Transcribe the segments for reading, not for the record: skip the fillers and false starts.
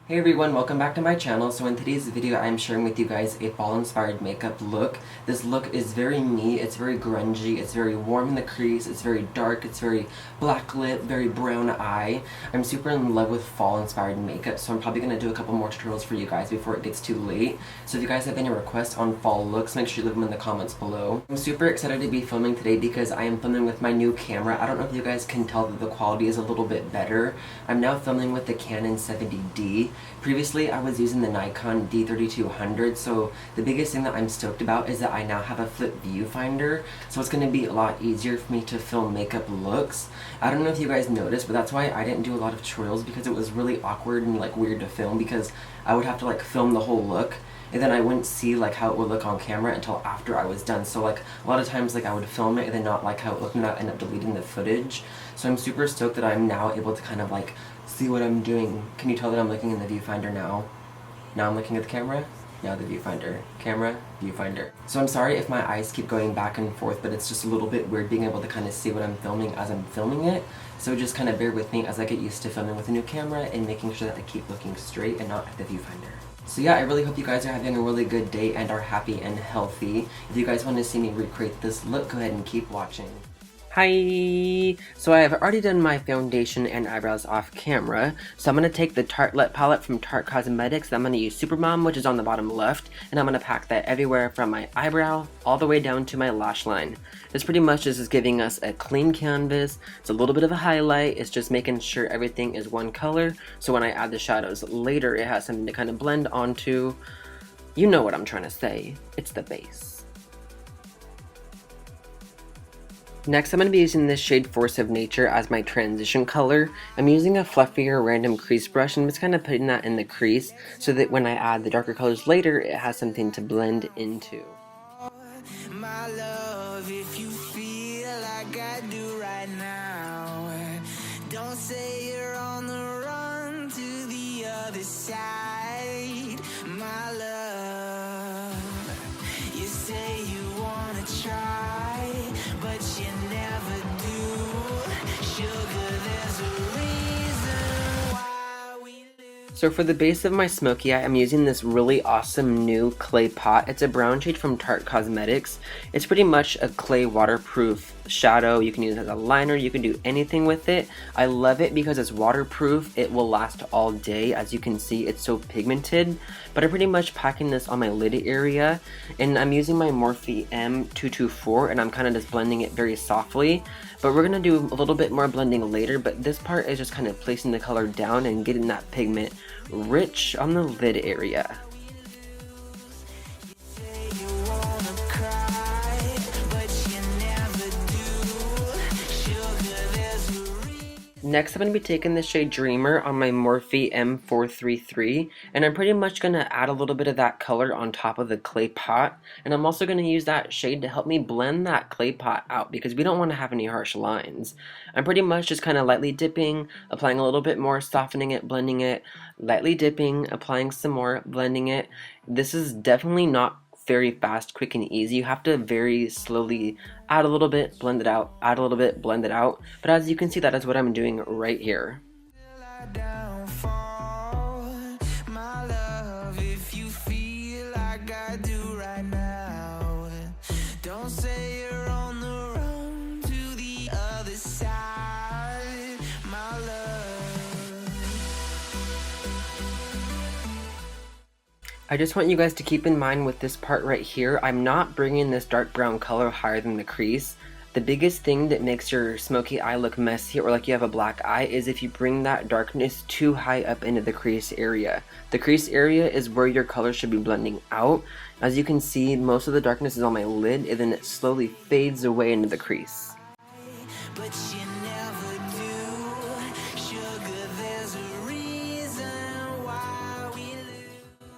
Hey everyone, welcome back to my channel. So in today's video, I'm sharing with you guys a fall-inspired makeup look. This look is very me, it's very grungy, it's very warm in the crease, it's very dark, it's very black lip, very brown eye. I'm super in love with fall-inspired makeup, so I'm probably going to do a couple more tutorials for you guys before it gets too late. So if you guys have any requests on fall looks, make sure you leave them in the comments below. I'm super excited to be filming today because I am filming with my new camera. I don't know if you guys can tell that the quality is a little bit better. I'm now filming with the Canon 70D. Previously, I was using the Nikon D3200, so the biggest thing that I'm stoked about is that I now have a flip viewfinder, so it's going to be a lot easier for me to film makeup looks. I don't know if you guys noticed, but that's why I didn't do a lot of tutorials, because it was really awkward and like weird to film, because I would have to like film the whole look, and then I wouldn't see like how it would look on camera until after I was done. So like a lot of times like I would film it and then not like how it looked and I'd end up deleting the footage. So I'm super stoked that I'm now able to kind of like see what I'm doing. Can you tell that I'm looking in the viewfinder now? Now I'm looking at the camera. Now the viewfinder. Camera, viewfinder. So I'm sorry if my eyes keep going back and forth, but it's just a little bit weird being able to kind of see what I'm filming as I'm filming it. So just kind of bear with me as I get used to filming with a new camera and making sure that I keep looking straight and not at the viewfinder. So yeah, I really hope you guys are having a really good day and are happy and healthy. If you guys want to see me recreate this look, go ahead and keep watching. Hi! So I have already done my foundation and eyebrows off camera, so I'm going to take the Tartelette palette from Tarte Cosmetics. I'm going to use Supermom, which is on the bottom left, and I'm going to pack that everywhere from my eyebrow all the way down to my lash line. This pretty much just is giving us a clean canvas. It's a little bit of a highlight, it's just making sure everything is one color, so when I add the shadows later, it has something to kind of blend onto. You know what I'm trying to say. It's the base. Next, I'm going to be using this shade Force of Nature as my transition color. I'm using a fluffier random crease brush and just kind of putting that in the crease so that when I add the darker colors later, it has something to blend into. My love, if you feel like I do right now, don't say you're on the run to the other side. My love, you say you want to try, but you never do. Sugar, there's a reason why we lose. So for the base of my Smokey eye, I'm using this really awesome new clay pot. It's a brown shade from Tarte Cosmetics. It's pretty much a clay waterproof shadow. You can use it as a liner, you can do anything with it. I love it because it's waterproof. It will last all day. As you can see, it's so pigmented. But I'm pretty much packing this on my lid area, and I'm using my Morphe M224, and I'm kind of just blending it very softly. But we're going to do a little bit more blending later, but this part is just kind of placing the color down and getting that pigment rich on the lid area. Next, I'm going to be taking the shade Dreamer on my Morphe M433, and I'm pretty much going to add a little bit of that color on top of the clay pot, and I'm also going to use that shade to help me blend that clay pot out because we don't want to have any harsh lines. I'm pretty much just kind of lightly dipping, applying a little bit more, softening it, blending it, lightly dipping, applying some more, blending it. This is definitely not very fast, quick, and easy. You have to very slowly add a little bit, blend it out, add a little bit, blend it out. But as you can see, that is what I'm doing right here. I just want you guys to keep in mind with this part right here, I'm not bringing this dark brown color higher than the crease. The biggest thing that makes your smoky eye look messy or like you have a black eye is if you bring that darkness too high up into the crease area. The crease area is where your color should be blending out. As you can see, most of the darkness is on my lid and then it slowly fades away into the crease.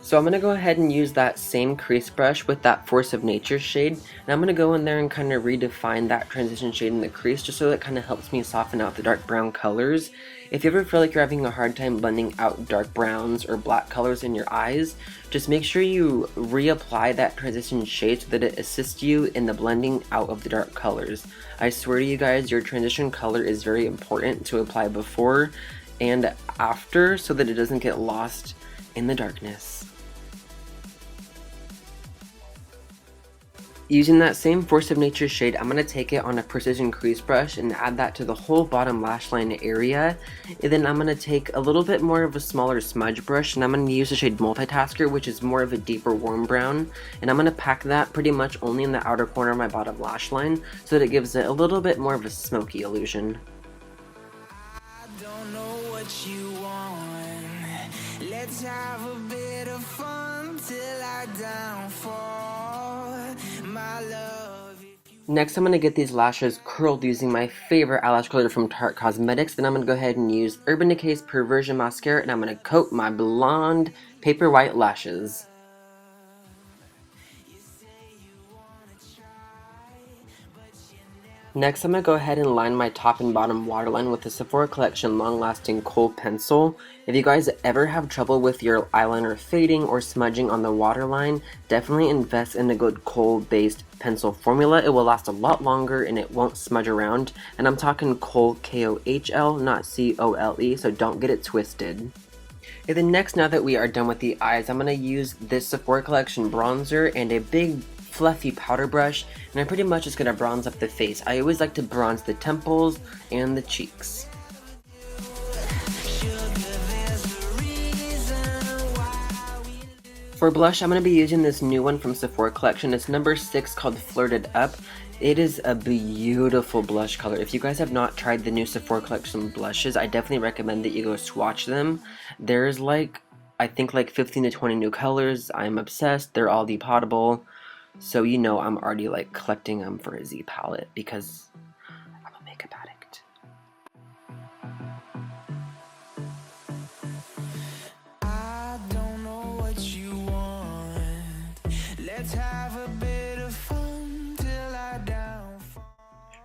So I'm going to go ahead and use that same crease brush with that Force of Nature shade, and I'm going to go in there and kind of redefine that transition shade in the crease just so that it kind of helps me soften out the dark brown colors. If you ever feel like you're having a hard time blending out dark browns or black colors in your eyes, just make sure you reapply that transition shade so that it assists you in the blending out of the dark colors. I swear to you guys, your transition color is very important to apply before and after so that it doesn't get lost in the darkness. Using that same Force of Nature shade, I'm going to take it on a precision crease brush and add that to the whole bottom lash line area. And then I'm going to take a little bit more of a smaller smudge brush, and I'm going to use the shade Multitasker, which is more of a deeper warm brown. And I'm going to pack that pretty much only in the outer corner of my bottom lash line so that it gives it a little bit more of a smoky illusion. I don't know what you want. Let's have a bit of fun till I downfall. My love. Next, I'm going to get these lashes curled using my favorite eyelash curler from Tarte Cosmetics. Then I'm going to go ahead and use Urban Decay's Perversion Mascara, and I'm going to coat my blonde paper white lashes. Next, I'm going to go ahead and line my top and bottom waterline with the Sephora Collection Long Lasting Kohl Pencil. If you guys ever have trouble with your eyeliner fading or smudging on the waterline, definitely invest in a good Kohl-based pencil formula. It will last a lot longer and it won't smudge around. And I'm talking Kohl, K-O-H-L, not C-O-L-E, so don't get it twisted. And then next, now that we are done with the eyes, I'm going to use this Sephora Collection bronzer and a big fluffy powder brush, and I'm pretty much just going to bronze up the face. I always like to bronze the temples and the cheeks. For blush, I'm going to be using this new one from Sephora Collection. It's number 6, called Flirted Up. It is a beautiful blush color. If you guys have not tried the new Sephora Collection blushes, I definitely recommend that you go swatch them. There's I think 15 to 20 new colors. I'm obsessed. They're all depotable. So you know I'm already collecting them for a Z palette because I'm a makeup addict. I don't know what you want. Let's have a bit of fun till I downfall.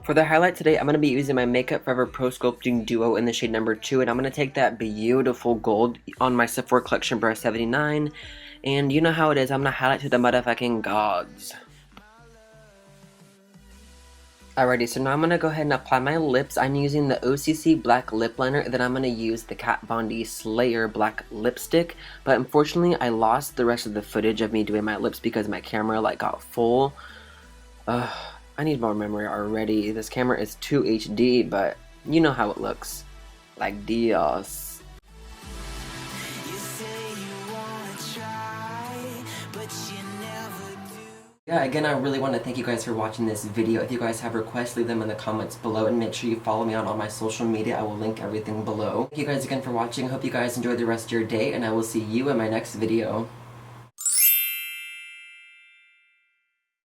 For the highlight today, I'm going to be using my Makeup Forever Pro Sculpting Duo in the shade number 2, and I'm going to take that beautiful gold on my Sephora Collection brush 79, and you know how it is, I'm going to highlight to the motherfucking gods. Alrighty, so now I'm going to go ahead and apply my lips. I'm using the OCC Black Lip Liner, then I'm going to use the Kat Von D Slayer Black Lipstick, but unfortunately I lost the rest of the footage of me doing my lips because my camera got full. I need more memory already. This camera is too HD, but you know how it looks. Like Dios. Yeah, again, I really want to thank you guys for watching this video. If you guys have requests, leave them in the comments below, and make sure you follow me on all my social media. I will link everything below. Thank you guys again for watching. Hope you guys enjoy the rest of your day, and I will see you in my next video.